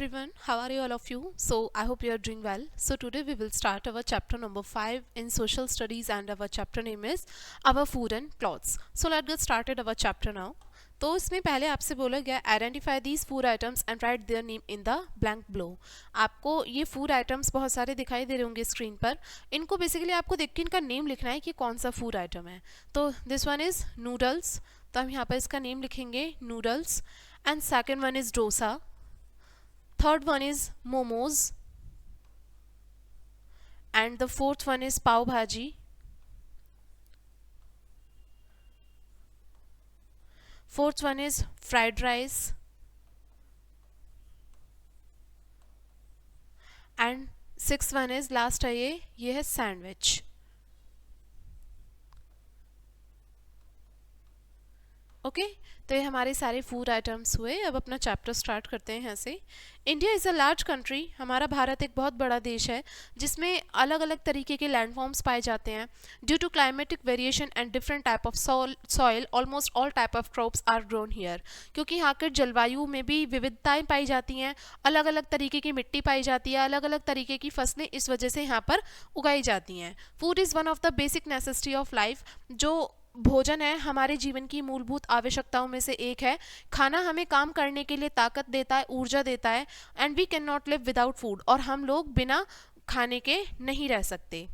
everyone, how are you all of you? So I hope you are doing well. So today we will start our chapter number 5 in social studies and our chapter name is our food and clothes. So let's get started our chapter now. तो इसमें पहले आपसे बोला गया identify these food items and right their name in the blank blow. आपको ये food items बहुत सारे दिखाई दे रहे होंगे स्क्रीन पर। इनको बेसिकली आपको देख के इनका नेम लिखना है कि कौन सा फूड आइटम है। तो दिस वन इज़ नूडल्स, तो हम यहाँ पर इसका नेम लिखेंगे noodles. And second one is dosa, third one is momos, and the fourth one is pav bhaji, fourth one is fried rice, and sixth one is last है ये है sandwich। Okay तो ये हमारे सारे फूड आइटम्स हुए। अब अपना चैप्टर स्टार्ट करते हैं यहाँ से। India is a large country, हमारा भारत एक बहुत बड़ा देश है जिसमें अलग अलग तरीके के लैंडफॉर्म्स पाए जाते हैं। Due to climatic variation and different type of soil almost all type of crops are grown here. क्योंकि यहाँ के जलवायु में भी विविधताएं पाई जाती हैं, अलग अलग तरीके की मिट्टी पाई जाती है, अलग अलग तरीके की फसलें इस वजह से यहाँ पर उगाई जाती हैं। Food is one of the basic necessity of life, जो भोजन है हमारे जीवन की मूलभूत आवश्यकताओं में से एक है। खाना हमें काम करने के लिए ताकत देता है, ऊर्जा देता है। And we can not live without food, और हम लोग बिना खाने के नहीं रह सकते।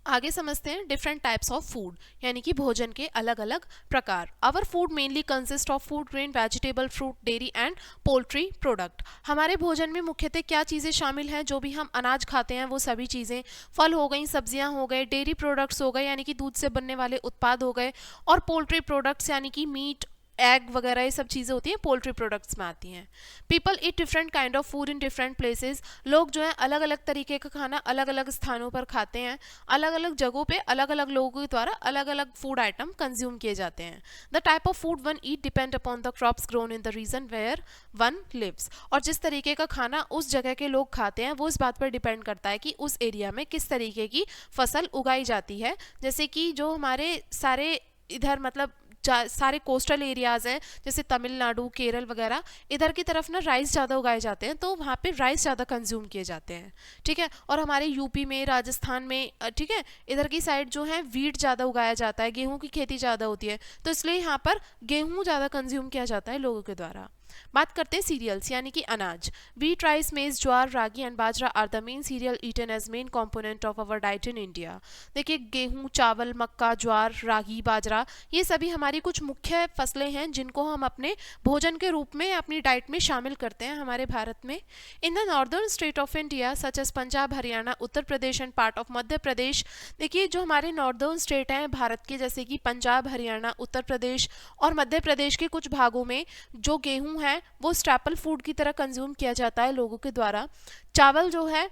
आगे समझते हैं डिफरेंट टाइप्स ऑफ फूड, यानी कि भोजन के अलग अलग प्रकार। Our food mainly consist of food grain, vegetable, fruit, dairy and poultry product. हमारे भोजन में मुख्यतः क्या चीज़ें शामिल हैं? जो भी हम अनाज खाते हैं वो सभी चीज़ें, फल हो गई, सब्जियां हो गए, डेयरी प्रोडक्ट्स हो गए यानी कि दूध से बनने वाले उत्पाद हो गए, और पोल्ट्री प्रोडक्ट्स यानी कि मीट, एग वगैरह ये सब चीज़ें होती हैं पोल्ट्री प्रोडक्ट्स में आती हैं। People eat different kind of food in different places. लोग जो है अलग अलग तरीके का खाना अलग अलग स्थानों पर खाते हैं। अलग अलग जगहों पे अलग अलग लोगों के द्वारा अलग अलग फूड आइटम कंज्यूम किए जाते हैं। The type of food one eat depend upon the crops grown in the region where one lives. और जिस तरीके का खाना उस जगह के लोग खाते हैं वो इस बात पर डिपेंड करता है कि उस एरिया में किस तरीके की फसल उगाई जाती है। जैसे कि जो हमारे सारे इधर मतलब सारे कोस्टल एरियाज़ हैं, जैसे तमिलनाडु, केरल वगैरह, इधर की तरफ ना राइस ज़्यादा उगाए जाते हैं, तो वहाँ पे राइस ज़्यादा कंज्यूम किए जाते हैं। ठीक है, और हमारे यूपी में, राजस्थान में, ठीक है, इधर की साइड जो है वीट ज़्यादा उगाया जाता है, गेहूँ की खेती ज़्यादा होती है, तो इसलिए यहाँ पर गेहूँ ज़्यादा कंज्यूम किया जाता है लोगों के द्वारा। बात करते हैं सीरियल्स यानी कि अनाज। Wheat, rice, maize, jowar, ragi and bajra are the main cereal eaten as main component of our diet in India. देखिए गेहूं, चावल, मक्का, ज्वार, रागी, बाजरा, ये सभी हमारी कुछ मुख्य फसलें हैं जिनको हम अपने भोजन के रूप में अपनी डाइट में शामिल करते हैं हमारे भारत में। In the northern state of India such as Punjab, Haryana, Uttar Pradesh and part of Madhya Pradesh. देखिए जो हमारे नॉर्दर्न स्टेट हैं भारत के, जैसे कि पंजाब, हरियाणा, उत्तर प्रदेश और मध्य प्रदेश के कुछ भागों में जो गेहूं है वो स्टैपल फूड की तरह कंज्यूम किया जाता है लोगों के द्वारा। चावल जो है,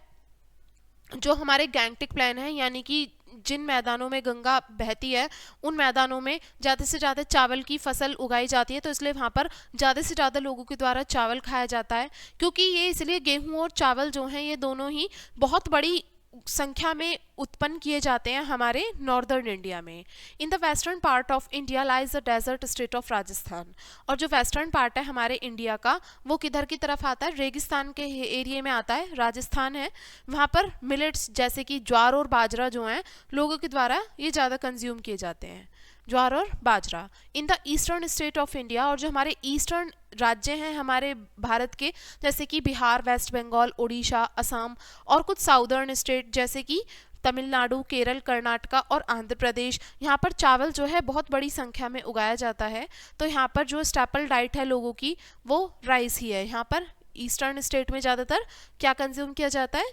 जो हमारे गैंगटिक प्लेन है यानी कि जिन मैदानों में गंगा बहती है उन मैदानों में ज़्यादा से ज़्यादा चावल की फसल उगाई जाती है, तो इसलिए वहाँ पर ज़्यादा से ज़्यादा लोगों के द्वारा चावल खाया जाता है। क्योंकि ये इसलिए गेहूँ और चावल जो हैं ये दोनों ही बहुत बड़ी संख्या में उत्पन्न किए जाते हैं हमारे नॉर्दर्न इंडिया में। In the western part of India lies the desert state of Rajasthan. और जो वेस्टर्न पार्ट है हमारे इंडिया का वो किधर की तरफ आता है? रेगिस्तान के एरिया में आता है, राजस्थान है। वहाँ पर मिलेट्स जैसे कि ज्वार और बाजरा जो हैं लोगों के द्वारा ये ज़्यादा कंज्यूम किए जाते हैं, ज्वार और बाजरा। In the eastern state of India, और जो हमारे ईस्टर्न राज्य हैं हमारे भारत के, जैसे कि बिहार, वेस्ट बंगाल, उड़ीसा, असम, और कुछ साउदर्न स्टेट जैसे कि तमिलनाडु, केरल, कर्नाटका और आंध्र प्रदेश, यहाँ पर चावल जो है बहुत बड़ी संख्या में उगाया जाता है। तो यहाँ पर जो स्टेपल डाइट है लोगों की वो राइस ही है। यहाँ पर ईस्टर्न स्टेट में ज़्यादातर क्या कंज्यूम किया जाता है?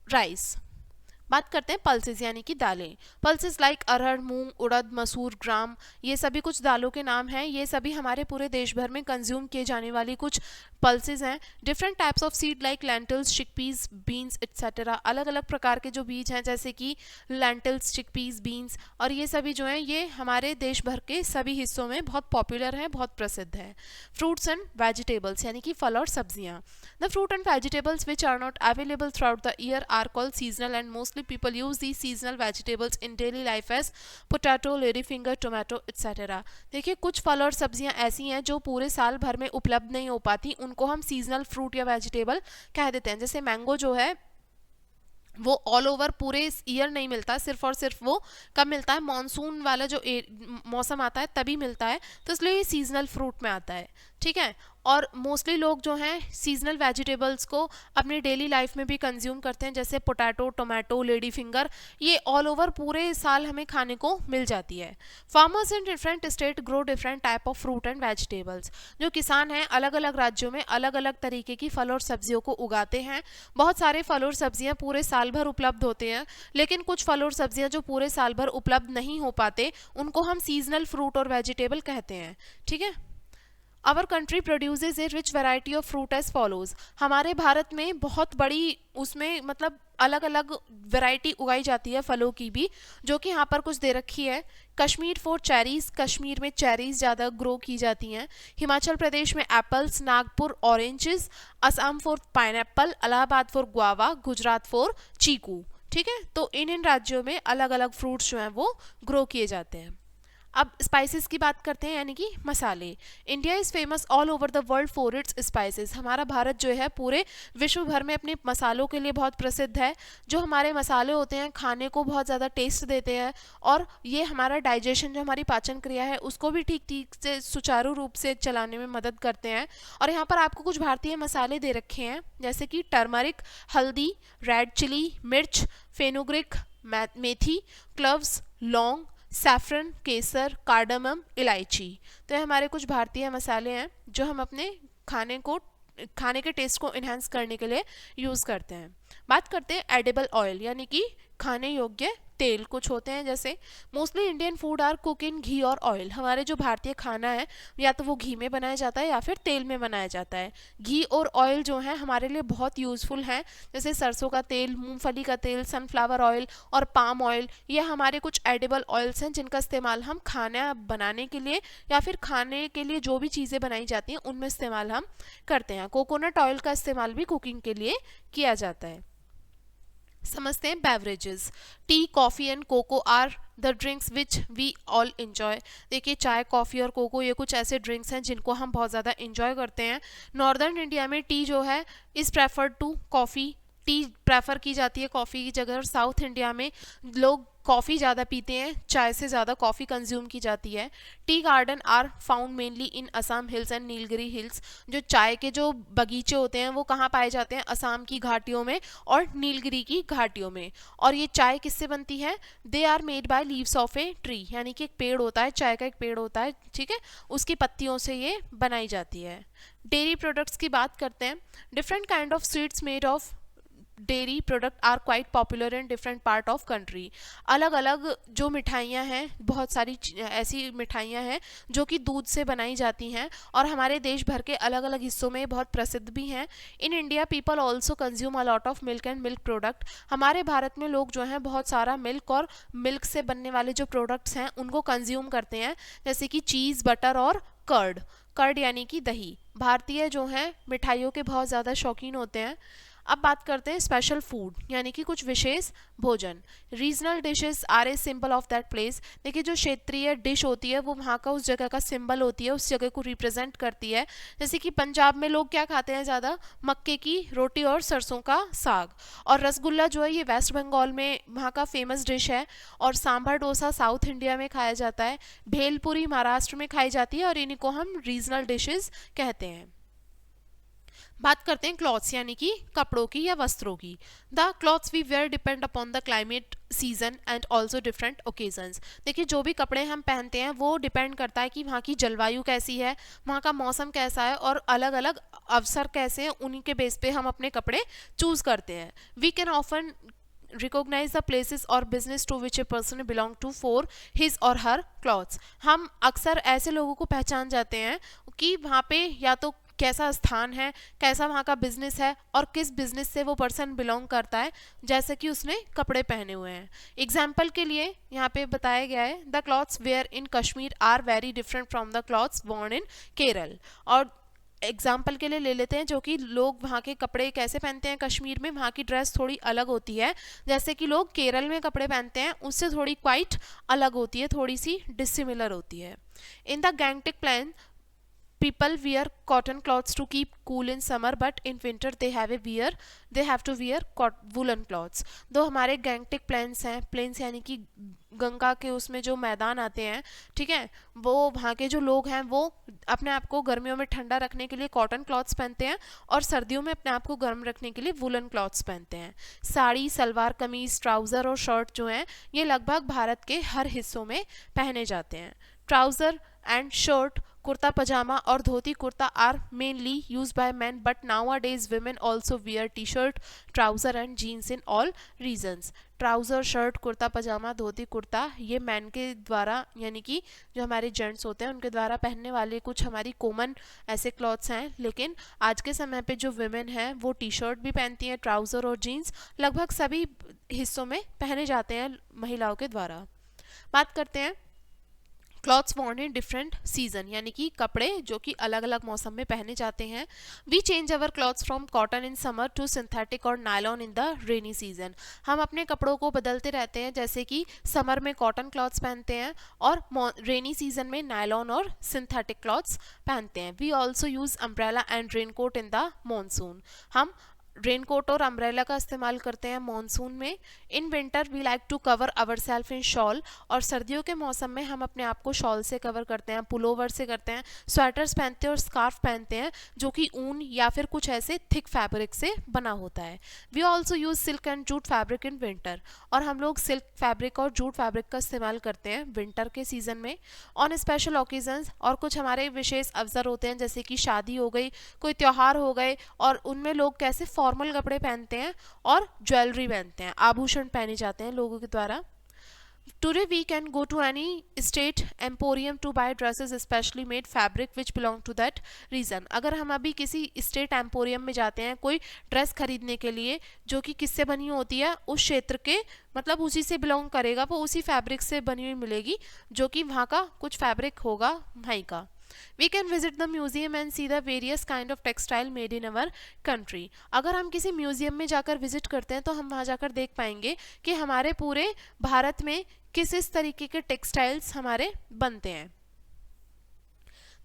राइस। बात करते हैं पल्सेस यानी कि दालें। पल्सेस लाइक अरहर, मूंग, उड़द, मसूर, ग्राम, ये सभी कुछ दालों के नाम हैं। ये सभी हमारे पूरे देश भर में कंज्यूम किए जाने वाली कुछ पल्सेस हैं। Different types of seed like lentils, chickpeas, beans etcetera. अलग अलग प्रकार के जो बीज हैं जैसे कि लेंटिल्स, चिकपीस, बीन्स, और ये सभी जो हैं ये हमारे देश भर के सभी हिस्सों में बहुत पॉपुलर हैं, बहुत प्रसिद्ध है। फ्रूट्स एंड वेजिटेबल्स यानी कि फल और सब्जियाँ। The fruit and vegetables which are not available throughout the year are called seasonal and mostly people use these seasonal vegetables in daily life as potato, ladyfinger, tomato, etc. देखिए कुछ फल और सब्जियां ऐसी हैं जो पूरे साल भर में उपलब्ध नहीं हो पाती, उनको हम सीजनल फ्रूट या वेजिटेबल कह देते हैं। जैसे मैंगो जो है वो ऑल ओवर पूरे ईयर नहीं मिलता, सिर्फ और सिर्फ वो कब मिलता है, मॉनसून वाला जो मौसम आता है तभी मिलता है, तो इसलिए ये सीजनल फ्रूट में आता है, ठीक है। और मोस्टली लोग जो हैं सीजनल वेजिटेबल्स को अपनी डेली लाइफ में भी कंज्यूम करते हैं, जैसे पोटैटो, टोमेटो, लेडी फिंगर, ये ऑल ओवर पूरे साल हमें खाने को मिल जाती है। Farmers in different state grow different type of fruit and vegetables. जो किसान हैं अलग अलग राज्यों में अलग अलग तरीके की फल और सब्जियों को उगाते हैं। बहुत सारे फल और सब्जियां पूरे साल भर उपलब्ध होते हैं, लेकिन कुछ फल और सब्जियां जो पूरे साल भर उपलब्ध नहीं हो पाते उनको हम सीजनल फ्रूट और वेजिटेबल कहते हैं, ठीक है। Our country produces a rich variety of fruit as follows. हमारे भारत में बहुत बड़ी उसमें मतलब अलग अलग वैरायटी उगाई जाती है फलों की भी, जो कि यहाँ पर कुछ दे रखी है। कश्मीर फॉर चेरीज, कश्मीर में चेरीज ज़्यादा ग्रो की जाती हैं। हिमाचल प्रदेश में apples, Nagpur oranges, Assam for pineapple, Allahabad for guava, Gujarat for chikoo, ठीक है। तो इन राज्यों में अलग अलग फ्रूट्स जो हैं वो ग्रो किए जाते हैं। अब स्पाइसेस की बात करते हैं, यानी कि मसाले। India is famous all over the world for its spices. हमारा भारत जो है पूरे विश्व भर में अपने मसालों के लिए बहुत प्रसिद्ध है। जो हमारे मसाले होते हैं खाने को बहुत ज़्यादा टेस्ट देते हैं, और ये हमारा डाइजेशन, जो हमारी पाचन क्रिया है उसको भी ठीक ठीक से सुचारू रूप से चलाने में मदद करते हैं। और यहाँ पर आपको कुछ भारतीय मसाले दे रखे हैं, जैसे कि टर्मरिक, हल्दी, रेड चिली, मिर्च, फेनुग्रिक, मेथी, क्लव्स, लौंग, सैफरन, केसर, कार्डमम, इलायची। तो ये हमारे कुछ भारतीय मसाले हैं जो हम अपने खाने के टेस्ट को इन्हांस करने के लिए यूज़ करते हैं। बात करते हैं एडिबल ऑयल, यानी कि खाने योग्य तेल। कुछ होते हैं जैसे mostly Indian food are cook in ghee और ऑयल। हमारे जो भारतीय खाना है या तो वो घी में बनाया जाता है या फिर तेल में बनाया जाता है। घी और ऑयल जो है हमारे लिए बहुत यूज़फुल हैं, जैसे सरसों का तेल, मूंगफली का तेल, सनफ्लावर ऑयल और पाम ऑयल। ये हमारे कुछ एडिबल ऑयल्स हैं जिनका इस्तेमाल हम खाना बनाने के लिए या फिर खाने के लिए जो भी चीज़ें बनाई जाती हैं उनमें इस्तेमाल हम करते हैं। कोकोनट ऑयल का इस्तेमाल भी कुकिंग के लिए किया जाता है। समझते हैं beverages. Tea, coffee and cocoa are the drinks which we all enjoy. देखिए चाय, कॉफ़ी और कोको ये कुछ ऐसे ड्रिंक्स हैं जिनको हम बहुत ज़्यादा इन्जॉय करते हैं। नॉर्दर्न इंडिया में टी जो है is preferred to coffee, tea prefer की जाती है कॉफ़ी की जगह। और साउथ इंडिया में लोग कॉफ़ी ज़्यादा पीते हैं, चाय से ज़्यादा कॉफ़ी कंज्यूम की जाती है। Tea garden are found mainly in Assam hills and Nilgiri hills. जो चाय के जो बगीचे होते हैं वो कहाँ पाए जाते हैं, असम की घाटियों में और नीलगिरी की घाटियों में। और ये चाय किससे बनती है, they are made by leaves of a tree, यानी कि एक पेड़ होता है, चाय का एक पेड़ होता है, ठीक है, उसकी पत्तियों से ये बनाई जाती है। डेयरी प्रोडक्ट्स की बात करते हैं। Different kind of sweets made of dairy product are quite popular in different part of country. अलग अलग जो मिठाइयाँ हैं, बहुत सारी ऐसी मिठाइयाँ हैं जो कि दूध से बनाई जाती हैं और हमारे देश भर के अलग अलग हिस्सों में बहुत प्रसिद्ध भी हैं। In India people also consume a lot of milk and milk product. हमारे भारत में लोग जो हैं बहुत सारा मिल्क और मिल्क से बनने वाले जो प्रोडक्ट्स हैं उनको कंज्यूम करते हैं, जैसे कि चीज़, बटर और कर्ड यानी कि दही। भारतीय जो हैं मिठाइयों के बहुत ज़्यादा शौकीन होते हैं। अब बात करते हैं स्पेशल फूड, यानी कि कुछ विशेष भोजन। Regional dishes are a symbol of that place. देखिए जो क्षेत्रीय डिश होती है वो वहाँ का उस जगह का सिंबल होती है, उस जगह को रिप्रेजेंट करती है। जैसे कि पंजाब में लोग क्या खाते हैं ज़्यादा, मक्के की रोटी और सरसों का साग। और रसगुल्ला जो है ये वेस्ट बंगाल में वहाँ का फेमस डिश है। और सांभर डोसा साउथ इंडिया में खाया जाता है। भेलपुरी महाराष्ट्र में खाई जाती है और इन्हीं को हम रीजनल डिशेस कहते हैं। बात करते हैं क्लॉथ्स, यानी कि कपड़ों की या वस्त्रों की। The clothes we wear depend upon the climate, season and also different occasions. देखिए जो भी कपड़े हम पहनते हैं वो डिपेंड करता है कि वहाँ की जलवायु कैसी है, वहाँ का मौसम कैसा है और अलग अलग अवसर कैसे हैं, उन्हीं के बेस पे हम अपने कपड़े चूज़ करते हैं। We can often recognize the places or business to which a person belong to for his or her clothes। हम अक्सर ऐसे लोगों को पहचान जाते हैं कि वहाँ पे या तो कैसा स्थान है, कैसा वहाँ का बिजनेस है और किस बिजनेस से वो पर्सन बिलोंग करता है, जैसे कि उसने कपड़े पहने हुए हैं। एग्जाम्पल के लिए यहाँ पे बताया गया है, the clothes wear in Kashmir are very different from the clothes worn in Kerala. और एग्जाम्पल के लिए ले लेते हैं, जो कि लोग वहाँ के कपड़े कैसे पहनते हैं कश्मीर में, वहाँ की ड्रेस थोड़ी अलग होती है। जैसे कि लोग केरल में कपड़े पहनते हैं, उससे थोड़ी क्वाइट अलग होती है, थोड़ी सी डिसिमिलर होती है। In the Gangetic plain people wear cotton clothes to keep cool in summer, but in winter they have to wear woolen clothes। दो हमारे गैंगटिक प्लेन्स हैं, प्लेन्स यानी कि गंगा के उसमें जो मैदान आते हैं, ठीक है, वो वहाँ के जो लोग हैं वो अपने आप को गर्मियों में ठंडा रखने के लिए कॉटन क्लॉथ्स पहनते हैं और सर्दियों में अपने आप को गर्म रखने के लिए वुलन क्लॉथ्स पहनते हैं। साड़ी, सलवार कमीज, ट्राउज़र और शर्ट जो हैं ये लगभग भारत के हर हिस्सों में पहने जाते हैं। Trouser and shirt, kurta pajama और dhoti kurta are mainly used by men, but nowadays women also wear t-shirt, trouser and jeans in all regions। Trouser, shirt, kurta pajama, dhoti kurta ये मैन के द्वारा यानी कि जो हमारे जेंट्स होते हैं उनके द्वारा पहनने वाले कुछ हमारी कॉमन ऐसे क्लॉथ्स हैं, लेकिन आज के समय पे जो विमेन हैं वो टी शर्ट भी पहनती हैं, ट्राउज़र और जीन्स लगभग सभी हिस्सों में पहने जाते हैं महिलाओं के द्वारा। बात करते हैं clothes worn in different season, यानी कि कपड़े जो कि अलग अलग मौसम में पहने जाते हैं। We change our clothes from cotton in summer to synthetic और nylon in the rainy season. हम अपने कपड़ों को बदलते रहते हैं, जैसे कि समर में कॉटन क्लॉथ्स पहनते हैं और रेनी सीजन में नायलॉन और सिंथेटिक क्लॉथ्स पहनते हैं। We also use umbrella and raincoat in the monsoon. हम रेनकोट और अम्ब्रेला का इस्तेमाल करते हैं मॉनसून में। In winter we like to cover our self in shawl, और सर्दियों के मौसम में हम अपने आप को शॉल से कवर करते हैं, पुलोवर से करते हैं, स्वेटर्स पहनते हैं और स्कार्फ पहनते हैं जो कि ऊन या फिर कुछ ऐसे थिक फैब्रिक से बना होता है। We also use silk and jute fabric in winter, और हम लोग सिल्क फैब्रिक और जूट फैब्रिक का इस्तेमाल करते हैं विंटर के सीजन में। ऑन स्पेशल ओकेजन्स, और कुछ हमारे विशेष अवसर होते हैं जैसे कि शादी हो गई, कोई त्यौहार हो गए, और उनमें लोग कैसे फॉर्मल कपड़े पहनते हैं और ज्वेलरी पहनते हैं, आभूषण पहने जाते हैं लोगों के द्वारा। Today we can go to any state emporium to buy dresses specially made fabric which belong to that region। अगर हम अभी किसी स्टेट एम्पोरियम में जाते हैं कोई ड्रेस खरीदने के लिए जो कि किससे बनी होती है, उस क्षेत्र के मतलब उसी से बिलोंग करेगा, वो उसी फैब्रिक से बनी हुई मिलेगी जो कि वहाँ का कुछ फैब्रिक होगा वहीं का। We can visit the museum and see the various kind of textile made in our country। अगर हम किसी म्यूजियम में जाकर विजिट करते हैं तो हम वहाँ जाकर देख पाएंगे कि हमारे पूरे भारत में किस इस तरीके के टेक्सटाइल्स हमारे बनते हैं।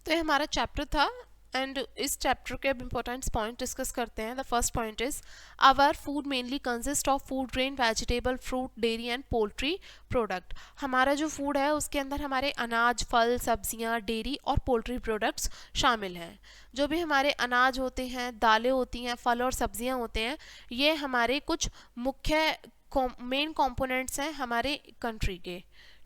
तो ये हमारा चैप्टर था, एंड इस चैप्टर के अब इम्पोर्टेंट पॉइंट डिस्कस करते हैं। The first point is our food mainly consist of food grain, vegetable, fruit, dairy and poultry product. हमारा जो फूड है उसके अंदर हमारे अनाज, फल, सब्जियां, डेयरी और पोल्ट्री प्रोडक्ट्स शामिल हैं। जो भी हमारे अनाज होते हैं, दालें होती हैं, फल और सब्जियां होते हैं, ये हमारे कुछ मुख्य मेन कंपोनेंट्स हैं हमारे कंट्री के,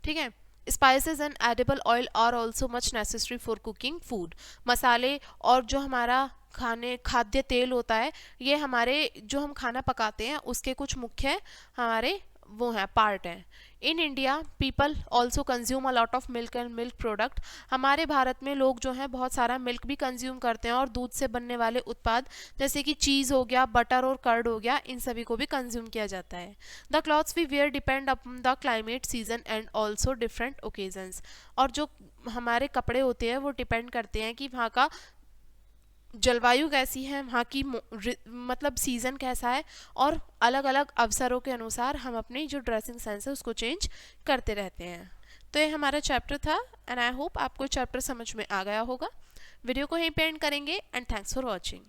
ठीक है। Spices and edible oil are also much necessary for cooking food. मसाले और जो हमारा खाद्य तेल होता है, ये हमारे जो हम खाना पकाते हैं उसके कुछ मुख्य हमारे वो हैं पार्ट हैं। In India people also consume a lot of milk and milk product. हमारे भारत में लोग जो हैं बहुत सारा मिल्क भी कंज्यूम करते हैं और दूध से बनने वाले उत्पाद जैसे कि चीज़ हो गया, बटर और कर्ड हो गया, इन सभी को भी कंज्यूम किया जाता है। The clothes we wear depend upon the climate, season and also different occasions. और जो हमारे कपड़े होते हैं वो डिपेंड करते हैं कि वहाँ का जलवायु कैसी है, वहाँ की मतलब सीज़न कैसा है, और अलग अलग अवसरों के अनुसार हम अपनी जो ड्रेसिंग सेंस है उसको चेंज करते रहते हैं। तो ये हमारा चैप्टर था, एंड आई होप आपको चैप्टर समझ में आ गया होगा। वीडियो को यहीं पे एंड करेंगे, एंड थैंक्स फॉर वॉचिंग।